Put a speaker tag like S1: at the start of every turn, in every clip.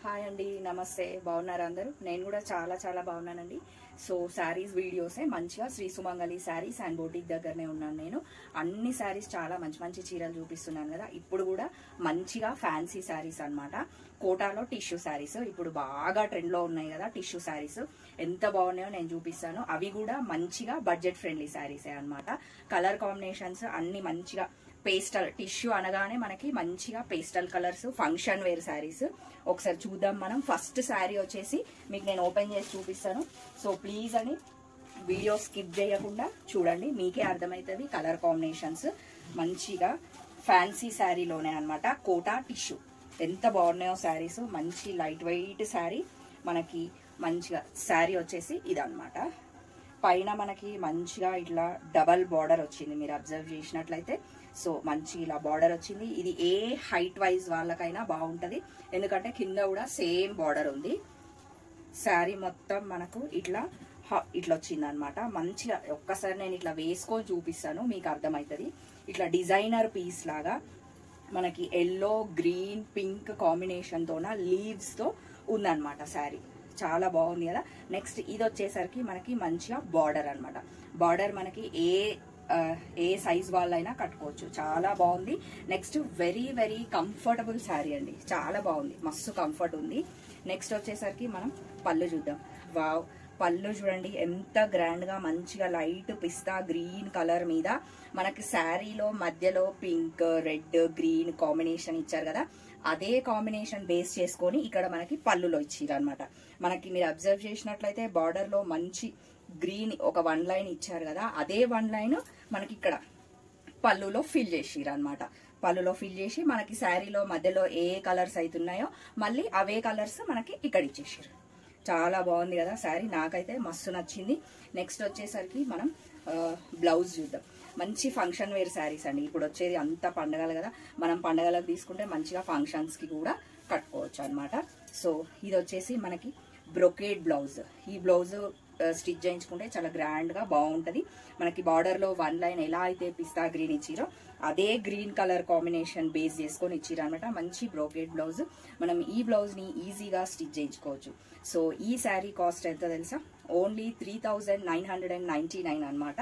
S1: Hi అండి, నమస్తే. బాగున్నారా అందరూ? నేను కూడా చాలా చాలా బాగున్నానండి. సో శారీస్ వీడియోసే మంచిగా శ్రీ సుమంగళి శారీస్ అండ్ బోటిక్ దగ్గరనే ఉన్నాను నేను. అన్ని శారీస్ చాలా మంచి మంచి చీరలు చూపిస్తున్నాను కదా. ఇప్పుడు కూడా మంచిగా ఫ్యాన్సీ శారీస్ అన్నమాట. కోటాలో టిష్యూ శారీస్ ఇప్పుడు బాగా ట్రెండ్లో ఉన్నాయి కదా. టిష్యూ శారీస్ ఎంత బాగున్నాయో నేను చూపిస్తాను. అవి కూడా మంచిగా బడ్జెట్ ఫ్రెండ్లీ శారీసే అన్నమాట. కలర్ కాంబినేషన్స్ అన్ని మంచిగా పేస్టల్, టిష్యూ అనగానే మనకి మంచిగా pastel colours, function wear saris. ఒకసారి చూద్దాం మనం. ఫస్ట్ శారీ వచ్చేసి మీకు నేను ఓపెన్ చేసి చూపిస్తాను. సో ప్లీజ్ అని వీడియో స్కిప్ చేయకుండా చూడండి, మీకే అర్థమవుతుంది. కలర్ కాంబినేషన్స్ మంచిగా ఫ్యాన్సీ శారీలోనే అనమాట. కోటా టిష్యూ ఎంత బాగున్నాయో శారీస్. మంచి లైట్ వెయిట్ శారీ. మనకి మంచిగా శారీ వచ్చేసి ఇదన్నమాట. పైన మనకి మంచిగా ఇట్లా డబల్ బార్డర్ వచ్చింది, మీరు అబ్జర్వ్ చేసినట్లయితే. సో మంచి ఇలా బార్డర్ వచ్చింది. ఇది ఏ హైట్ వైజ్ వాళ్ళకైనా బాగుంటది, ఎందుకంటే కింద కూడా సేమ్ బార్డర్ ఉంది. శారీ మొత్తం మనకు ఇట్లా వచ్చింది అనమాట. మంచిగా ఒక్కసారి నేను ఇట్లా వేసుకొని చూపిస్తాను, మీకు అర్థమవుతుంది. ఇట్లా డిజైనర్ పీస్ లాగా మనకి ఎల్లో, గ్రీన్, పింక్ కాంబినేషన్ తోన లీవ్స్ తో ఉందన్నమాట శారీ. చాలా బాగుంది కదా. నెక్స్ట్ ఇది వచ్చేసరికి మనకి మంచిగా బార్డర్ అనమాట. బార్డర్ మనకి ఏ సైజ్ వాళ్ళైనా కట్టుకోవచ్చు. చాలా బాగుంది. Next very very comfortable sari అండి. చాలా బాగుంది, మస్తు కంఫర్ట్ ఉంది. నెక్స్ట్ వచ్చేసరికి మనం పళ్ళు చూద్దాం. వావ్, పళ్ళు చూడండి ఎంత గ్రాండ్ గా మంచిగా లైట్ పిస్తా గ్రీన్ కలర్ మీద మనకి శారీలో మధ్యలో పింక్, రెడ్, గ్రీన్ కాంబినేషన్ ఇచ్చారు కదా. అదే కాంబినేషన్ బేస్ చేసుకొని ఇక్కడ మనకి పళ్ళులో ఇచ్చిర్రు అనమాట. మనకి మీరు అబ్జర్వ్ చేసినట్లయితే బార్డర్ లో మంచి గ్రీన్ ఒక 1 లైన్ ఇచ్చారు కదా. అదే 1 లైన్ మనకి ఇక్కడ పళ్ళులో ఫిల్ చేసిర్రు అనమాట. పళ్ళులో ఫిల్ చేసి మనకి శారీలో మధ్యలో ఏ కలర్స్ అవుతున్నాయో మళ్ళీ అవే కలర్స్ మనకి ఇక్కడ ఇచ్చేసారు. చాలా బాగుంది కదా శారీ, నాకైతే మస్తు నచ్చింది. నెక్స్ట్ వచ్చేసరికి మనం బ్లౌజ్ చూద్దాం. మంచి ఫంక్షన్ వేర్ శారీస్ అండి. ఇప్పుడు వచ్చేది అంత పండగలు కదా, మనం పండగలకు తీసుకుంటే మంచిగా ఫంక్షన్స్ కి కూడా కట్టుకోవచ్చు అనమాట. సో ఇది వచ్చేసి మనకి బ్రొకేడ్ బ్లౌజ్. ఈ బ్లౌజ్ స్టిచ్ చేయించుకుంటే చాలా గ్రాండ్ గా బాగుంటది. మనకి బార్డర్ లో 1 లైన్ ఎలా అయితే పిస్తా గ్రీన్ ఇచ్చిరో అదే గ్రీన్ కలర్ కాంబినేషన్ బేస్ చేసుకొని ఇచ్చిరు అనమాట. మంచి బ్రోకేడ్ బ్లౌజ్. మనం ఈ బ్లౌజ్ ని ఈజీగా స్టిచ్ చేయించుకోవచ్చు. సో ఈ శారీ కాస్ట్ ఎంత తెలుసా? ఓన్లీ 3999 అనమాట.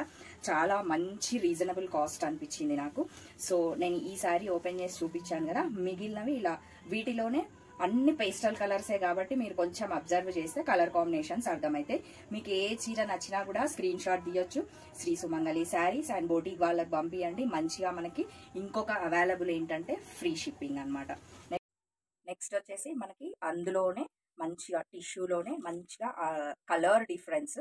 S1: చాలా మంచి రీజనబుల్ కాస్ట్ అనిపించింది నాకు. సో నేను ఈ శారీ ఓపెన్ చేసి చూపించాను కదా. మిగిలినవి ఇలా వీటిలోనే అన్ని పేస్టల్ కలర్సే కాబట్టి మీరు కొంచెం అబ్జర్వ్ చేస్తే కలర్ కాంబినేషన్స్ అర్థమైతే మీకు ఏ చీర నచ్చినా కూడా స్క్రీన్ షాట్ తీయొచ్చు. శ్రీ సుమంగళి శారీస్ అండ్ బోటిక్ వాళ్ళకి పంపియండి. మంచిగా మనకి ఇంకొక అవైలబుల్ ఏంటంటే ఫ్రీ షిప్పింగ్ అనమాట. నెక్స్ట్ వచ్చేసి మనకి అందులోనే మంచిగా టిష్యూలోనే మంచిగా కలర్ డిఫరెన్స్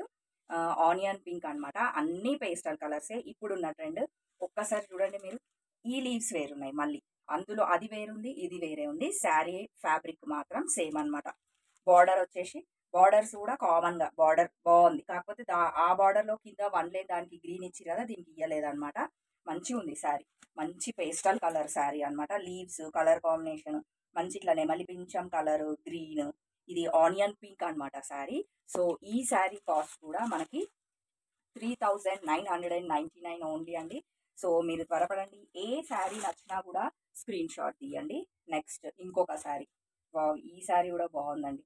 S1: ఆనియన్ పింక్ అనమాట. అన్ని పేస్టల్ కలర్సే ఇప్పుడున్న ట్రెండ్. ఒక్కసారి చూడండి మీరు, ఈ లీవ్స్ వేరున్నాయి, మళ్ళీ అందులో అది వేరుంది, ఇది వేరే ఉంది. శారీ ఫ్యాబ్రిక్ మాత్రం సేమ్ అనమాట. బార్డర్ వచ్చేసి బార్డర్స్ కూడా కామన్ గా బార్డర్ బాగుంది, కాకపోతే ఆ బార్డర్ లో కింద 1 లైన్ దానికి గ్రీన్ ఇచ్చి కదా, దీనికి ఇయ్యలేదన్నమాట. మంచిగా ఉంది శారీ. మంచి పేస్టల్ కలర్ శారీ అనమాట. లీవ్స్ కలర్ కాంబినేషన్ మంచి ఇట్లా నెమలి పింఛం కలర్, గ్రీన్, ఇది ఆనియన్ పింక్ అనమాట శారీ. సో ఈ శారీ కాస్ట్ కూడా మనకి 3999 ఓన్లీ అండి. సో మీరు త్వరపడండి. ఏ శారీ నచ్చినా కూడా స్క్రీన్ షాట్ తీయండి. నెక్స్ట్ ఇంకొక శారీ. ఈ శారీ కూడా బాగుందండి.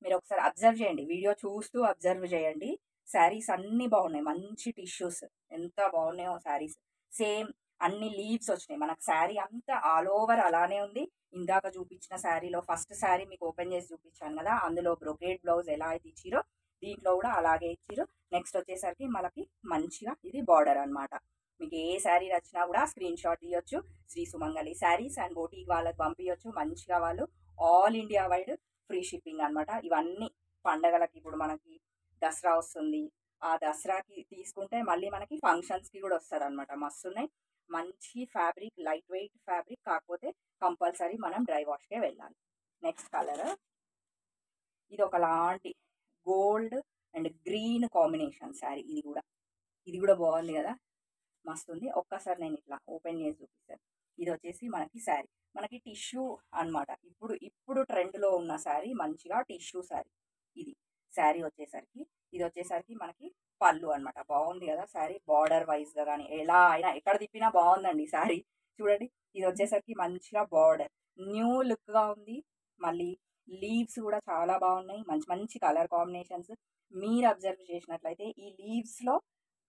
S1: మీరు ఒకసారి అబ్జర్వ్ చేయండి, వీడియో చూస్తూ అబ్జర్వ్ చేయండి. శారీస్ అన్ని బాగున్నాయి. మంచి టిష్యూస్ ఎంత బాగున్నాయో శారీస్. సేమ్ అన్ని లీవ్స్ వచ్చినాయి. మనకు శారీ అంతా ఆల్ ఓవర్ అలానే ఉంది. ఇందాక చూపించిన శారీలో ఫస్ట్ శారీ మీకు ఓపెన్ చేసి చూపించాను కదా, అందులో బ్రొకేడ్ బ్లౌజ్ ఎలా అయితే ఇచ్చిరో దీంట్లో కూడా అలాగే ఇచ్చిరు. నెక్స్ట్ వచ్చేసరికి మనకి మంచిగా ఇది బార్డర్ అనమాట. మీకు ఏ శారీ నచ్చినా కూడా స్క్రీన్ షాట్ తీయొచ్చు. శ్రీ సుమంగళి శారీస్ అండ్ బోటిక్ వాళ్ళకి పంపించవచ్చు. మంచిగా వాళ్ళు all India wide free shipping అనమాట. ఇవన్నీ పండగలకి, ఇప్పుడు మనకి దసరా వస్తుంది, ఆ దసరాకి తీసుకుంటే మళ్ళీ మనకి ఫంక్షన్స్ కి కూడా వస్తుంది అనమాట. మస్తున్నాయి. మంచి ఫ్యాబ్రిక్, లైట్ వెయిట్ ఫ్యాబ్రిక్, కాకపోతే కంపల్సరీ మనం డ్రై వాష్కే వెళ్ళాలి. నెక్స్ట్ కలర్ ఇది ఒకలాంటి gold and green combination sari. ఇది కూడా బాగుంది కదా, మస్తుంది. ఒక్కసారి నేను ఇట్లా ఓపెన్ చేసి చూపిస్తాను. ఇది వచ్చేసి మనకి శారీ, మనకి టిష్యూ అనమాట. ఇప్పుడు ట్రెండ్లో ఉన్న శారీ మంచిగా టిష్యూ శారీ. ఇది శారీ వచ్చేసరికి ఇది వచ్చేసరికి మనకి పళ్ళు అనమాట. బాగుంది కదా శారీ. బార్డర్ వైజ్గా కానీ ఎలా అయినా ఎక్కడ తిప్పినా బాగుందండి శారీ. చూడండి, ఇది వచ్చేసరికి మంచిగా బార్డర్ న్యూ లుక్గా ఉంది. మళ్ళీ లీవ్స్ కూడా చాలా బాగున్నాయి, మంచి మంచి కలర్ కాంబినేషన్స్. మీరు అబ్జర్వ్ చేసినట్లయితే ఈ లీవ్స్లో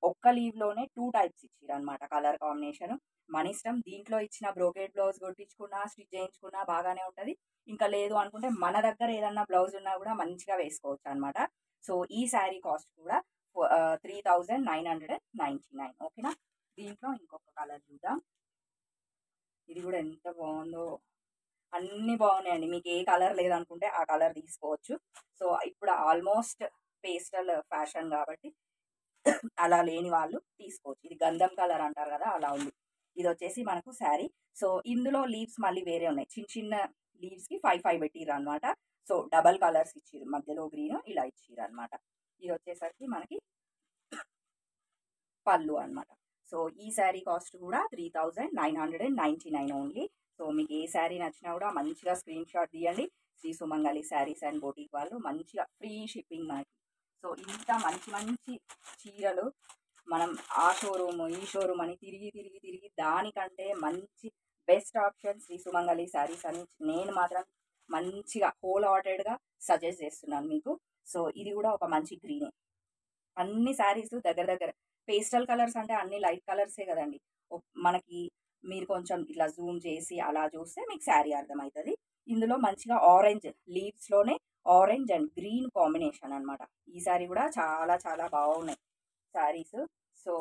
S1: ఒక్క లీవ్లోనే 2 టైప్స్ ఇచ్చిర్రు అనమాట కలర్ కాంబినేషన్. మన ఇష్టం, దీంట్లో ఇచ్చిన బ్రోకెట్ బ్లౌజ్ కొట్టించుకున్నా స్టిచ్ చేయించుకున్నా బాగానే ఉంటుంది. ఇంకా లేదు అనుకుంటే మన దగ్గర ఏదన్నా బ్లౌజ్ ఉన్నా కూడా మంచిగా వేసుకోవచ్చు అనమాట. సో ఈ శారీ కాస్ట్ కూడా 3999. ఓకేనా. దీంట్లో ఇంకొక కలర్ చూద్దాం. ఇది కూడా ఎంత బాగుందో, అన్ని బాగున్నాయండి. మీకు ఏ కలర్ లేదనుకుంటే ఆ కలర్ తీసుకోవచ్చు. సో ఇప్పుడు ఆల్మోస్ట్ పేస్టల్ ఫ్యాషన్ కాబట్టి అలా లేని వాళ్ళు తీసుకోవచ్చు. ఇది గంధం కలర్ అంటారు కదా, అలా ఉంది. ఇది వచ్చేసి మనకు శారీ. సో ఇందులో లీవ్స్ మళ్ళీ వేరే ఉన్నాయి, చిన్న చిన్న లీవ్స్కి 5 పెట్టిర్రు అనమాట. సో డబల్ కలర్స్ ఇచ్చిర్రు, మధ్యలో గ్రీన్ ఇలా ఇచ్చిర్రు అనమాట. ఇది వచ్చేసరికి మనకి పళ్ళు అనమాట. సో ఈ శారీ కాస్ట్ కూడా 3999 ఓన్లీ. సో మీకు ఏ శారీ నచ్చినా కూడా మంచిగా స్క్రీన్ షాట్ తీయండి. శ్రీ సుమంగళి శారీస్ అండ్ బొటిక్ వాళ్ళు మంచిగా ఫ్రీ షిప్పింగ్ మనకి. సో ఇంత మంచి మంచి చీరలు మనం ఆ షోరూమ్ ఈ షోరూమ్ అని తిరిగి తిరిగి తిరిగి దానికంటే మంచి బెస్ట్ ఆప్షన్ శ్రీ సుమంగళి శారీస్ అని నేను మాత్రం మంచిగా హోల్ హార్టెడ్గా సజెస్ట్ చేస్తున్నాను మీకు. సో ఇది కూడా ఒక మంచి గ్రీనే. అన్ని శారీస్ దగ్గర దగ్గర పేస్టల్ కలర్స్ అంటే అన్ని లైట్ కలర్సే కదండి. మనకి మీరు కొంచెం ఇట్లా జూమ్ చేసి అలా చూస్తే మీకు శారీ అర్థమవుతుంది. ఇందులో మంచిగా ఆరెంజ్ లీవ్స్లోనే ఆరెంజ్ అండ్ గ్రీన్ కాంబినేషన్ అనమాట. ఈ శారీ కూడా చాలా చాలా బాగున్నాయి శారీస్. సో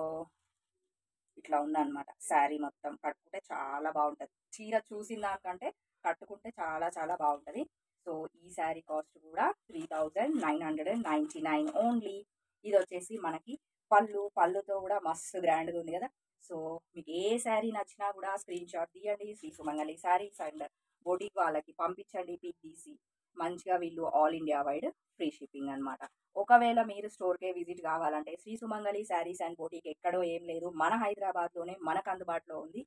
S1: ఇట్లా ఉందన్నమాట శారీ మొత్తం. కట్టుకుంటే చాలా బాగుంటుంది, చీర చూసిన దానికంటే కట్టుకుంటే చాలా చాలా బాగుంటుంది. సో ఈ శారీ కాస్ట్ కూడా 3999 ఓన్లీ. ఇది వచ్చేసి మనకి పళ్ళుతో కూడా మస్తు గ్రాండ్గా ఉంది కదా. సో మీకు ఏ శారీ నచ్చినా కూడా స్క్రీన్ షాట్ తీయండి, శ్రీ సుమంగళి శారీస్ అండ్ బొటిక్ వాళ్ళకి పంపించండి పిక్ తీసి. మంచిగా వీళ్ళు all India wide free shipping అనమాట. ఒకవేళ మీరు స్టోర్కే విజిట్ కావాలంటే శ్రీ సుమంగళి శారీస్ అండ్ బొటిక్ ఎక్కడో ఏం లేదు, మన హైదరాబాద్లోనే మనకు అందుబాటులో ఉంది.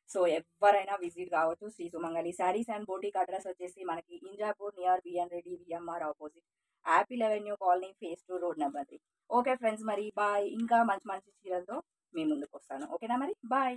S1: సో ఎవరైనా విజిట్ కావచ్చు. Shri Sumangali Saris and boutique address వచ్చేసి మనకి Injapur near BN Reddy VMR opposite Apple Avenue Colony phase 2 road number 3. Okay friends, మరి బాయ్. ఇంకా మంచి మంచి చీరలతో మీ ముందుకు వస్తాను. ఓకేనా, మరి బాయ్.